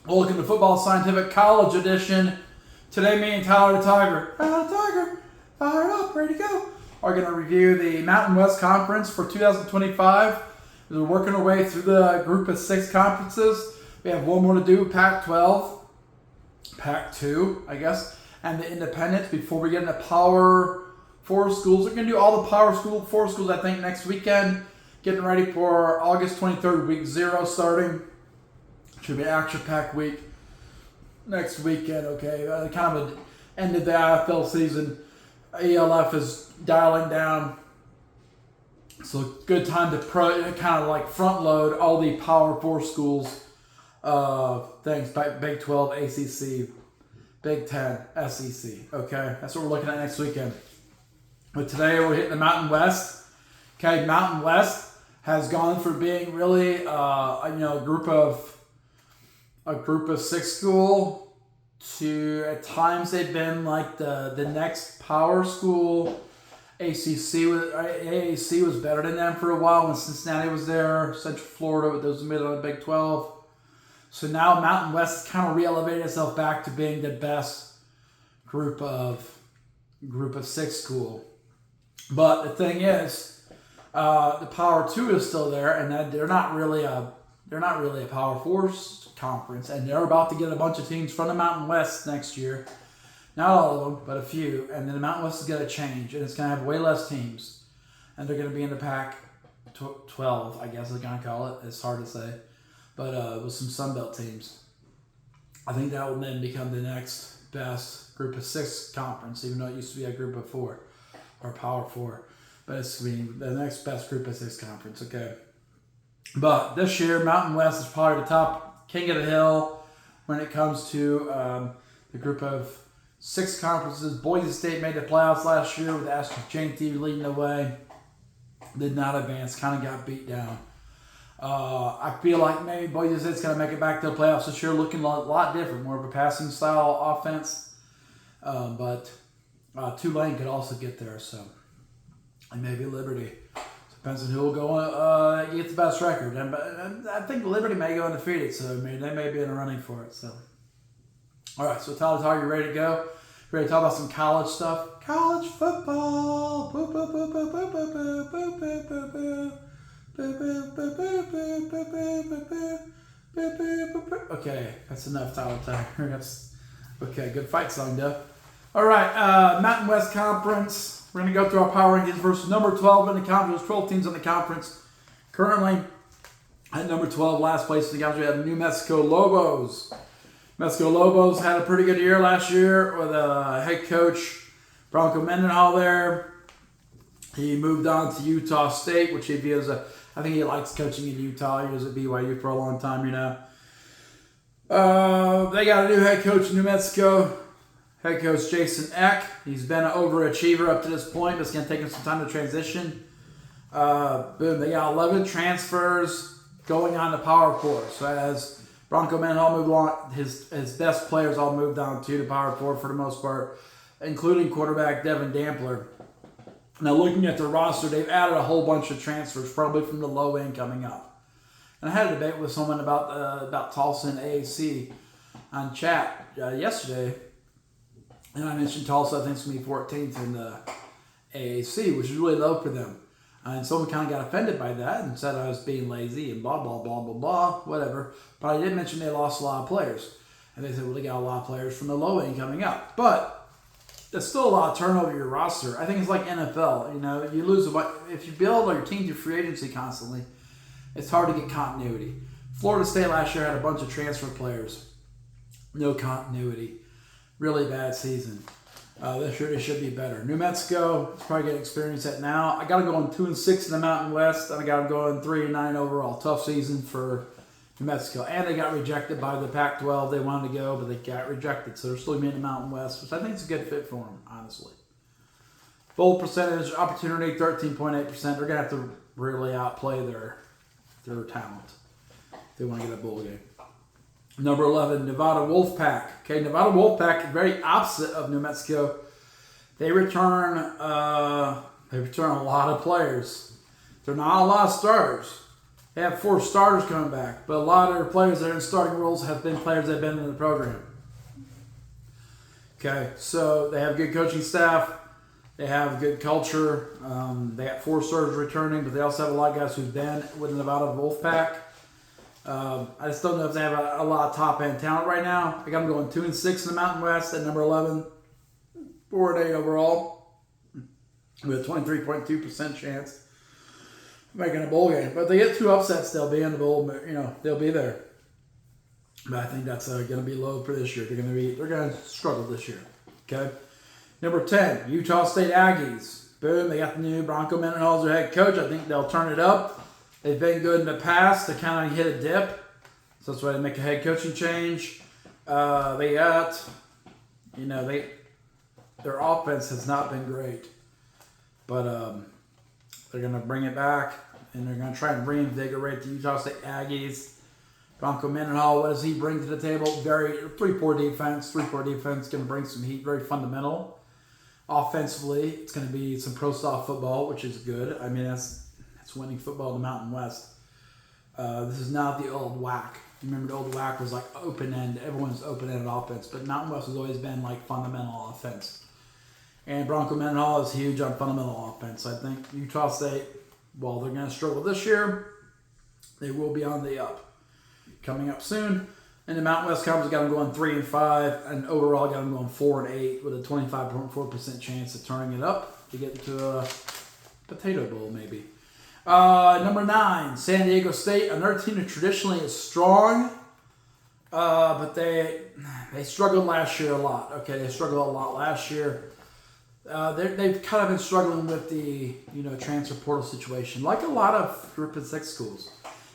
Welcome to Football Scientific College Edition. Today, me and Tyler the Tiger, fired up, ready to go, are going to review the Mountain West Conference for 2025. We're working our way through the group of 6 conferences. We have one more to do, Pac-12, Pac-2, I guess, and the Independent before we get into Power 4 schools. We're going to do all the Power 4 schools, I think, next weekend. Getting ready for August 23rd, week 0 starting. Should be an action-packed week next weekend, okay? Kind of ended the IFL season. ELF is dialing down. So good time to kind of like front load all the Power 4 schools. Things, Big 12, ACC, Big 10, SEC, okay? That's what we're looking at next weekend. But today we're hitting the Mountain West. Okay, Mountain West has gone from being really, a group of 6 school to at times they've been like the next power school. AAC was better than them for a while when Cincinnati was there. Central Florida, those were middle of the Big 12. So now Mountain West kind of re-elevated itself back to being the best group of 6 school. But the thing is, the Power 2 is still there, and they're not really a Power 4 conference, and they're about to get a bunch of teams from the Mountain West next year. Not all of them, but a few. And then the Mountain West is going to change, and it's going to have way less teams. And they're going to be in the Pac-12, I guess they're going to call it. It's hard to say. But with some Sun Belt teams. I think that will then become the next best group of 6 conference, even though it used to be a group of 4 or Power 4. But it's going to be the next best group of 6 conference, okay? But this year, Mountain West is probably the top king of the hill when it comes to the group of 6 conferences. Boise State made the playoffs last year with Ashton Jeanty leading the way. Did not advance, kind of got beat down. I feel like maybe Boise State's going to make it back to the playoffs this year, looking a lot different, more of a passing style offense. But Tulane could also get there, so and maybe Liberty. Depends on who will go get the best record. And I think Liberty may go undefeated, so they may be in the running for it. So, all right. So, Tyler, are you ready to go? Ready to talk about some college stuff? College football. Okay, that's enough, Tyler. That's okay. Good fight song, though. All right, Mountain West Conference. We're going to go through our power rankings versus number 12 in the conference. 12 teams in the conference. Currently, at number 12, last place in the conference, we have New Mexico Lobos. Mexico Lobos had a pretty good year last year with head coach Bronco Mendenhall there. He moved on to Utah State, which he views I think he likes coaching in Utah. He was at BYU for a long time, you know. They got a new head coach in New Mexico. Head coach Jason Eck. He's been an overachiever up to this point, but it's going to take him some time to transition. Boom, they got 11 transfers going on to Power 4. So as Bronco Mendenhall moved on, his best players all moved on to the Power 4 for the most part, including quarterback Devin Dampler. Now looking at the roster, they've added a whole bunch of transfers, probably from the low end coming up. And I had a debate with someone about Tulsa and AAC on chat yesterday. And I mentioned Tulsa, I think it's going to be 14th in the AAC, which is really low for them. And someone kind of got offended by that and said I was being lazy and blah, blah, blah, blah, blah, whatever. But I did mention they lost a lot of players. And they said, well, they got a lot of players from the low end coming up. But there's still a lot of turnover in your roster. I think it's like NFL. You know, you lose if you build your team through free agency constantly, it's hard to get continuity. Florida State last year had a bunch of transfer players. No continuity. Really bad season. This year they should be better. New Mexico is probably going to experience that now. I got to go on 2-6 in the Mountain West. I got to go on 3-9 overall. Tough season for New Mexico. And they got rejected by the Pac-12. They wanted to go, but they got rejected. So they're still going to be in the Mountain West, which I think is a good fit for them, honestly. Bowl percentage, opportunity, 13.8%. They're going to have to really outplay their talent if they want to get a bowl game. Number 11, Nevada Wolfpack. Okay, Nevada Wolfpack is very opposite of New Mexico. They return a lot of players. They're not a lot of starters. They have 4 starters coming back, but a lot of their players that are in starting roles have been players that have been in the program. Okay, so they have good coaching staff. They have good culture. They got 4 starters returning, but they also have a lot of guys who've been with the Nevada Wolfpack. I just don't know if they have a lot of top-end talent right now. I got them going 2-6 in the Mountain West at number 11, 4-8 overall, with a 23.2% chance of making a bowl game. But if they get 2 upsets, they'll be in the bowl. They'll be there. But I think that's going to be low for this year. They're going to struggle this year. Okay. Number 10, Utah State Aggies. Boom, they got the new Bronco Mendenhall as their head coach. I think they'll turn it up. They've been good in the past. They kind of hit a dip. So that's why they make a head coaching change. They got, their offense has not been great. But they're going to bring it back. And they're going to try and reinvigorate the Utah State Aggies. Bronco Mendenhall, what does he bring to the table? Very 3-4 defense. 3-4 defense going to bring some heat. Very fundamental. Offensively, it's going to be some pro-style football, which is good. I mean, that's winning football in the Mountain West. This is not the old WAC. Remember, the old WAC was like open-end. Everyone's open-ended offense. But Mountain West has always been like fundamental offense. And Bronco Mendenhall is huge on fundamental offense. I think Utah State, while they're going to struggle this year, they will be on the up. Coming up soon. And the Mountain West Conference got them going 3-5, and overall got them going 4-8 with a 25.4% chance of turning it up to get into a Potato Bowl maybe. Number 9, San Diego State. Another team that traditionally is strong, but they struggled last year a lot. Okay, they struggled a lot last year. They've kind of been struggling with the transfer portal situation, like a lot of Group of 6 schools.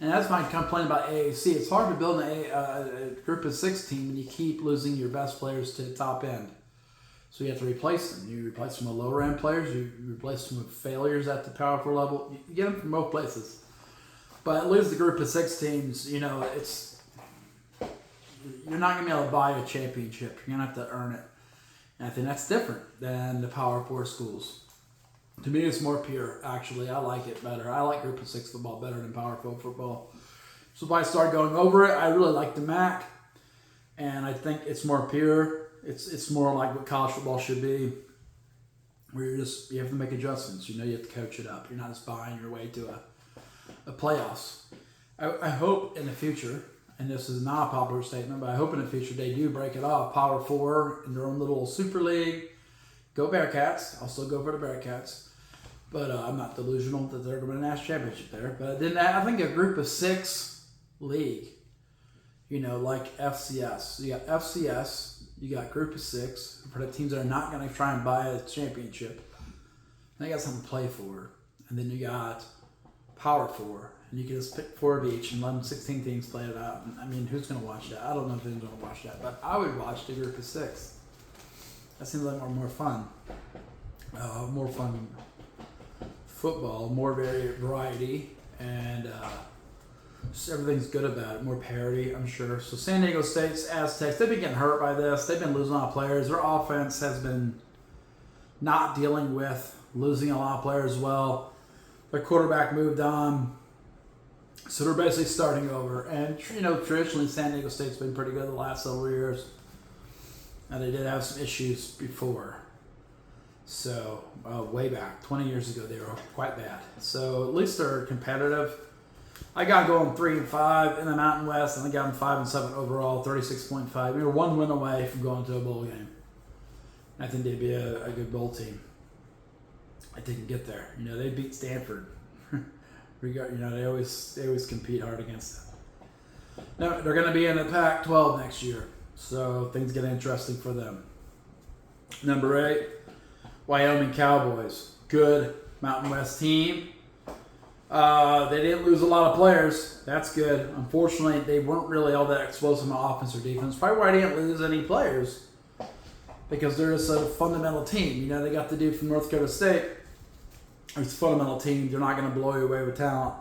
And that's my complaint about AAC. It's hard to build a Group of 6 team when you keep losing your best players to the top end. So you have to replace them. You replace them with lower end players. You replace them with failures at the Power 4 level. You get them from both places. But at least the Group of 6 teams, you're not going to be able to buy a championship. You're going to have to earn it. And I think that's different than the Power 4 schools. To me, it's more pure, actually. I like it better. I like Group of 6 football better than Power 4 football. So if I start going over it, I really like the MAC. And I think it's more pure. It's more like what college football should be. Where you have to make adjustments. You have to coach it up. You're not just buying your way to a playoffs. I hope in the future, and this is not a popular statement, but I hope in the future they do break it off. Power 4 in their own little Super League. Go Bearcats. I'll still go for the Bearcats. But I'm not delusional that they're going to win a national championship there. But then I think a Group of 6 league, like FCS. You got FCS, you got Group of 6 for the teams that are not going to try and buy a championship. They got something to play for. And then you got Power 4. And you can just pick 4 of each and let them 16 teams play it out. I mean, who's going to watch that? I don't know if anyone's going to watch that. But I would watch the Group of 6. That seems like more fun. More fun football, more variety, and everything's good about it. More parity, I'm sure. So San Diego State's Aztecs, they've been getting hurt by this. They've been losing a lot of players. Their offense has been not dealing with losing a lot of players well. Their quarterback moved on. So they're basically starting over. And, traditionally San Diego State's been pretty good the last several years. And they did have some issues before. So, way back, 20 years ago, they were quite bad. So, at least they're competitive. I got going 3-5 in the Mountain West, and I got them 5-7 overall, 36.5. We were 1 win away from going to a bowl game. I think they'd be a good bowl team. I didn't get there. They beat Stanford. They always compete hard against them. No, they're going to be in the Pac-12 next year, so things get interesting for them. Number 8. Wyoming Cowboys, good Mountain West team. They didn't lose a lot of players. That's good. Unfortunately, they weren't really all that explosive on offense or defense. Probably why they didn't lose any players. Because they're just a fundamental team. They got the dude from North Dakota State. It's a fundamental team. They're not going to blow you away with talent.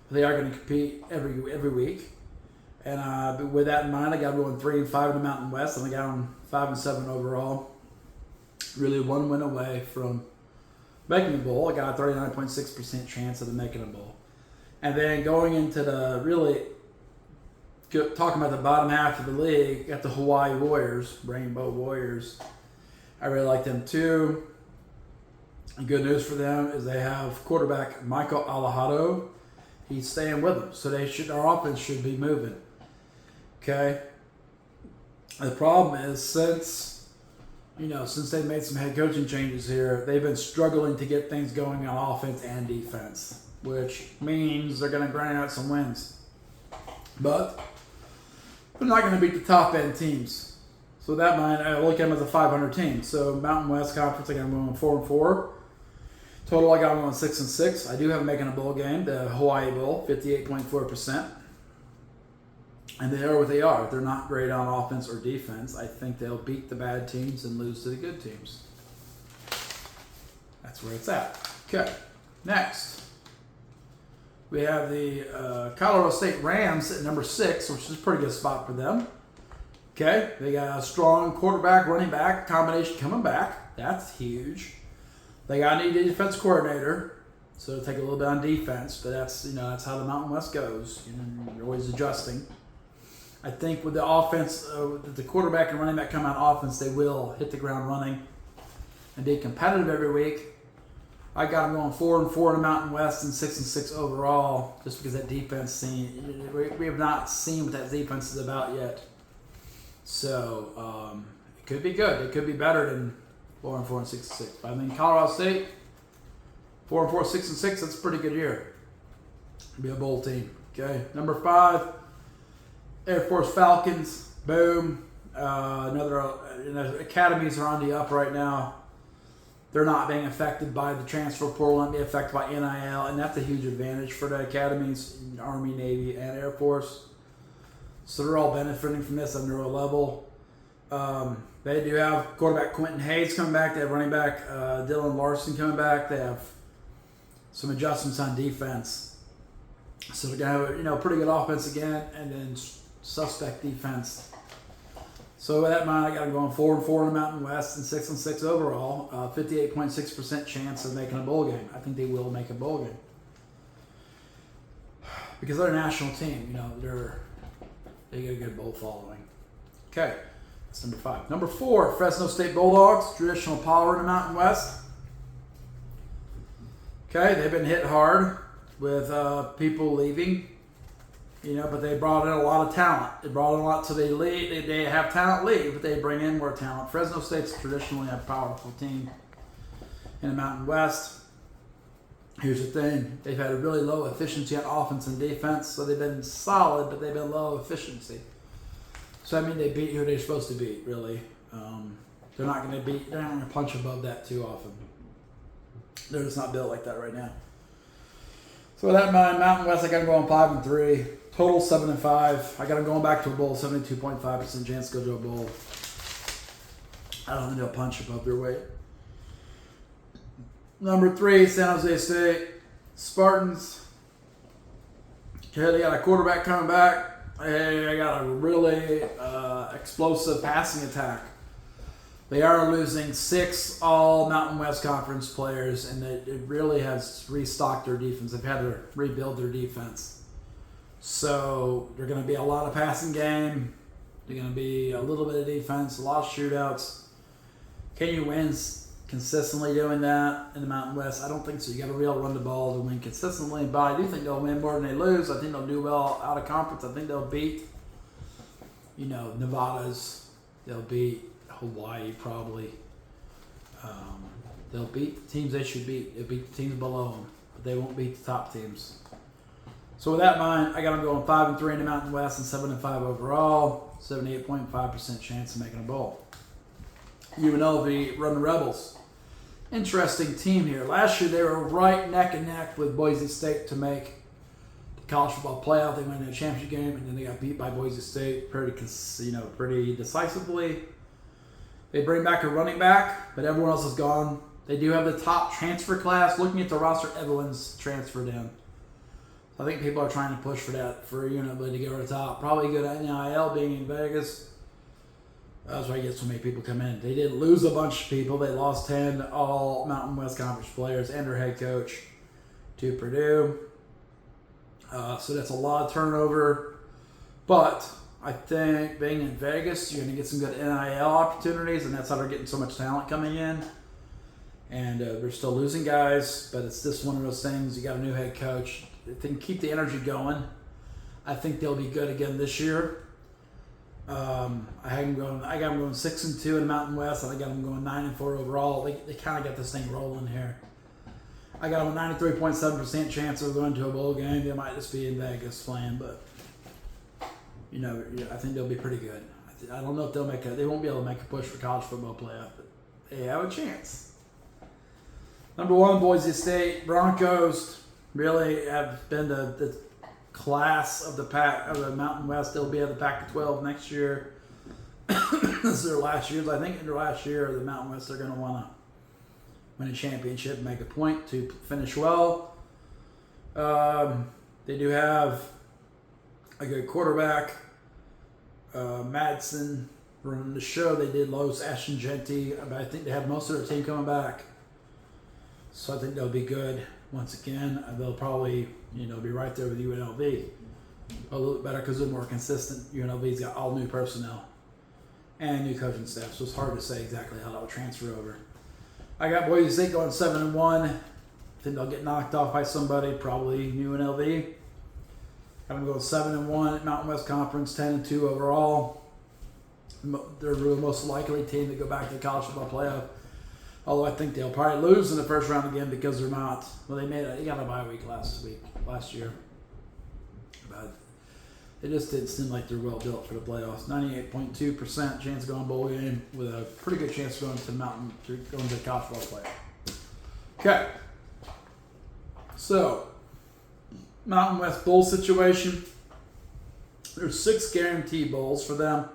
But they are going to compete every week. And with that in mind, I got them going 3-5 in the Mountain West. And I got them 5-7 overall. Really 1 win away from making a bowl. I got a 39.6% chance of them making a bowl. And then going into the really talking about the bottom half of the league, got the Hawaii Warriors, Rainbow Warriors. I really like them too. And good news for them is they have quarterback Michael Alejado. He's staying with them, so our offense should be moving. Okay. The problem is since they've made some head coaching changes here, they've been struggling to get things going on offense and defense, which means they're going to grind out some wins. But they're not going to beat the top end teams. So with that mind, I look at them as a 500 team. So Mountain West Conference, I got them going 4-4. Total, I got them going 6-6. I do have them making a bowl game, the Hawaii Bowl, 58.4%. And they are what they are. They're not great on offense or defense. I think they'll beat the bad teams and lose to the good teams. That's where it's at. Okay, next. We have the Colorado State Rams at number 6, which is a pretty good spot for them. Okay, they got a strong quarterback, running back combination coming back. That's huge. They got a new defense coordinator, so it'll take a little bit on defense, but that's how the Mountain West goes. You're always adjusting. I think with the offense, the quarterback and running back come on offense, they will hit the ground running and be competitive every week. I got them going 4-4 in the Mountain West and 6-6 overall, just because that defense we have not seen what that defense is about yet. So it could be good. It could be better than 4-4 and 6-6. But I mean, Colorado State 4-4, 6-6. That's a pretty good year. Be a bowl team. Okay, number 5. Air Force Falcons, boom. Academies are on the up right now. They're not being affected by the transfer portal, not being affected by NIL, and that's a huge advantage for the academies, Army, Navy, and Air Force. So they're all benefiting from this on their own level. They do have quarterback Quentin Hayes coming back. They have running back Dylan Larson coming back. They have some adjustments on defense. So they're going to have pretty good offense again, and then suspect defense. So with that in mind, I got them going 4-4 in the Mountain West and 6-6 overall. 58.6% chance of making a bowl game. I think they will make a bowl game because they're a national team. They get a good bowl following. Okay, that's number 5. Number 4, Fresno State Bulldogs, traditional power in the Mountain West. Okay, they've been hit hard with people leaving. But they brought in a lot of talent. They brought in a lot, so they have talent leave, but they bring in more talent. Fresno State's traditionally a powerful team in the Mountain West. Here's the thing. They've had a really low efficiency on offense and defense, so they've been solid, but they've been low efficiency. So, they beat who they're supposed to beat, really. They're not going to punch above that too often. They're just not built like that right now. So with that in mind, Mountain West, I got them going 5-3. Total 7-5. I got them going back to a bowl, 72.5% chance to go to a bowl. I don't think they'll punch above their weight. Number 3, San Jose State Spartans. Okay, they got a quarterback coming back. I got a really explosive passing attack. They are losing 6 all Mountain West Conference players, and it really has restocked their defense. They've had to rebuild their defense. So they're going to be a lot of passing game. They're going to be a little bit of defense, a lot of shootouts. Can you win consistently doing that in the Mountain West? I don't think so. You got to be able to run the ball to win consistently, but I do think they'll win more than they lose. I think they'll do well out of conference. I think they'll beat, Nevadas. They'll beat Hawaii probably. They'll beat the teams they should beat. They'll beat the teams below them, but they won't beat the top teams. So with that in mind, I got them going 5-3 in the Mountain West and 7-5 overall. 78.5% chance of making a bowl. UNLV run the Rebels. Interesting team here. Last year they were right neck and neck with Boise State to make the college football playoff. They went in a championship game and then they got beat by Boise State pretty decisively. They bring back a running back, but everyone else is gone. They do have the top transfer class. Looking at the roster, everyone's transferred in. I think people are trying to push for that, for UNLV to get over the top. Probably good at NIL being in Vegas. That's why you get so many people come in. They didn't lose a bunch of people. They lost 10 all Mountain West Conference players and their head coach to Purdue. So that's a lot of turnover. But I think being in Vegas, you're going to get some good NIL opportunities, and that's how they're getting so much talent coming in. And they're still losing guys, but it's just one of those things. You got a new head coach. If they can keep the energy going, I think they'll be good again this year. I got them going 6-2 in the Mountain West. I got them going 9-4 overall. They kind of got this thing rolling here. I got them a 93.7% chance of going to a bowl game. They might just be in Vegas playing, but I think they'll be pretty good. I don't know if they won't be able to make a push for college football playoff, but they have a chance. Number 1, Boise State. Broncos really have been the class of the Mountain West. They'll be at the Pac-12 next year. This is their last year. I think in their last year, the Mountain West, they're going to want to win a championship and make a point to finish well. They do have a good quarterback. Madsen running the show. They did lose Ashton Genty, but I think they have most of their team coming back. So I think they'll be good once again. They'll probably, be right there with UNLV. A little bit better because they're more consistent. UNLV's got all new personnel and new coaching staff, so it's hard to say exactly how that will transfer over. I got Boise State going 7-1. I think they'll get knocked off by somebody, probably UNLV. I'm going 7-1 at Mountain West Conference, 10-2 overall. They're the most likely team to go back to the college football playoff. Although I think they'll probably lose in the first round again because they're not. Well, they got a bye week last year. But it just didn't seem like they're well built for the playoffs. 98.2% chance of going bowl game with a pretty good chance of going to the college football playoff. Okay. So, Mountain West Bowl situation. There's 6 guaranteed bowls for them,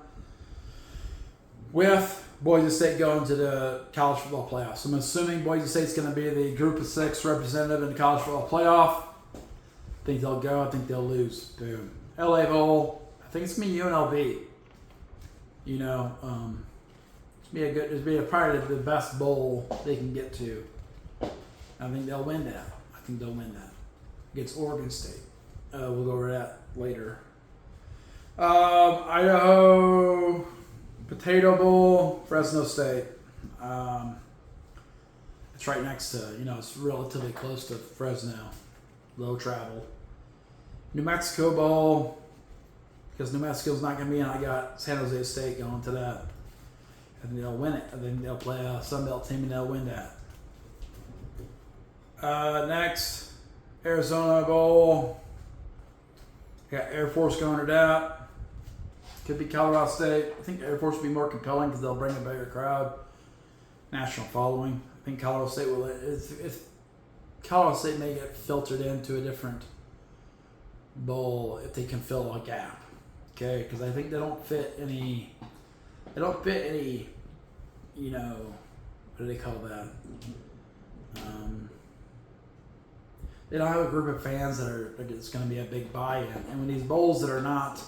with Boise State going to the college football playoff. So I'm assuming Boise State's going to be the group of 6 representative in the college football playoff. I think they'll go. I think they'll lose. Boom. LA Bowl. I think it's going to be UNLV. It's be a part of the best bowl they can get to. I think they'll win that. Against Oregon State. We'll go over that later. Idaho Potato Bowl, Fresno State. It's right next to, it's relatively close to Fresno. Low travel. New Mexico Bowl, because New Mexico's not going to be in. I got San Jose State going to that. And they'll win it. I think they'll play a Sun Belt team and they'll win that. Next, Arizona Bowl. Got Air Force going to that. Could be Colorado State. I think Air Force will be more compelling because they'll bring a bigger crowd. National following. I think Colorado State will. If Colorado State may get filtered into a different bowl if they can fill a gap. Okay, because I think they don't fit any. What do they call that? They don't have a group of fans it's going to be a big buy-in. And when these bowls that are not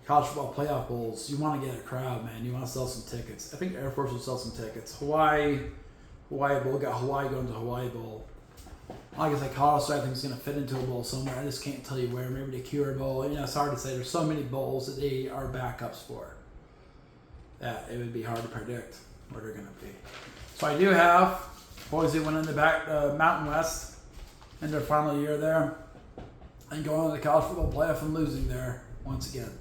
college football playoff bowls, you want to get a crowd, man. You want to sell some tickets. I think Air Force will sell some tickets. Hawaii Bowl, got Hawaii going to Hawaii Bowl. Like I said, Colorado State I think is going to fit into a bowl somewhere. I just can't tell you where. Maybe the Cure Bowl. It's hard to say. There's so many bowls that they are backups for that it would be hard to predict where they're going to be. So I do have Boise winning the Mountain West in their final year there and going to the college football playoff and losing there once again.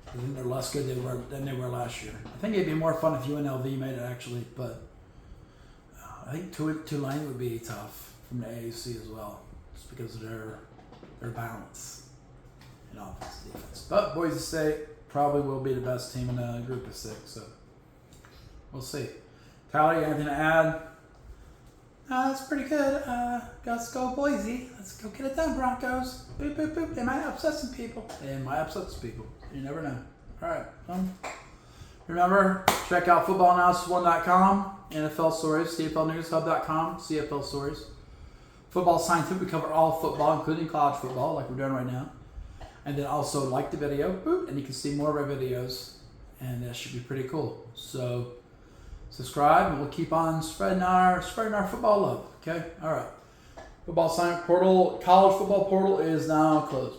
I think they're less good than they were last year. I think it'd be more fun if UNLV made it actually, but I think Tulane would be tough from the AAC as well, just because of their balance in offense and defense. But Boise State probably will be the best team in the group of 6, so we'll see. Tally, anything to add? That's pretty good. Let's go Boise. Let's go get it done, Broncos. Boop, boop, boop. They might upset some people. You never know. All right. Remember, check out footballanalysis1.com, NFL Stories, CFLNewsHub.com, CFL Stories. Football Scientific, we cover all football, including college football, like we're doing right now. And then also like the video, boop, and you can see more of our videos, and that should be pretty cool. So subscribe, and we'll keep on spreading our football love. Okay, all right. Football sign portal, college football portal is now closed.